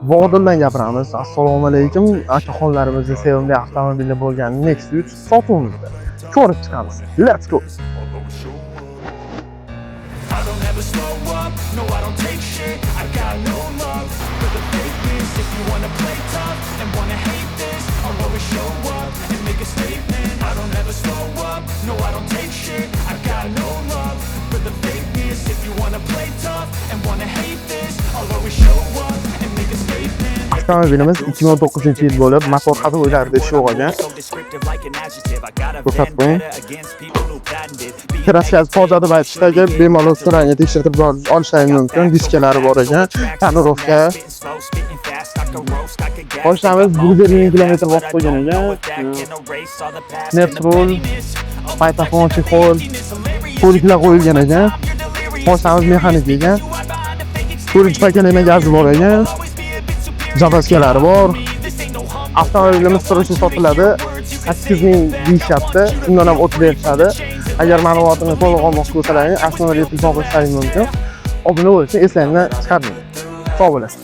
Vodildan gapiramiz. Assalomu alaykum. Akaxonlarimizning sevimli avtomobili bo'lgan Nexus sotuvimizda. Ko'rib chiqamiz. Let's go. I don't ever slow up, no I don't take shit. I got no love for the fakeness. If you wanna play tough and wanna hate this, I'll always show up and make a statement. I don't ever slow up, no I don't take shit. I got no love for the fakeness. If you wanna play tough and wanna hate this, I'll always show up and make a statement. Avtomobilimiz 2009-yil bo'lib, motor qatnovlarida ish yo'g'agan. Ko'rsatib qo'ying. Kraskasi toza deb aytishdagi bemalol surangga tekshirib olishlari mumkin. Diskalari bor ekan. Tonirovka. Qo'shamiz 120 kilometr vaqt qo'ygan ekan. Netrol, paytafon, chexol, ko'riklar qo'yilgan ekan. Qo'shamiz mexanik ekan. Ko'rik paketlangan gazi bor ekan. Javaskalari bor. Avtomobilimiz turishda sotiladi. 8 ming deyishyapti. Undan ham o'tib berishadi. Agar ma'lumotni to'liq olmoqchi bo'lsalaring, avtomobilga pul qilishlaring mumkin. Obuna bo'lishni eslangdan chiqarmang. Sog' bo'ling.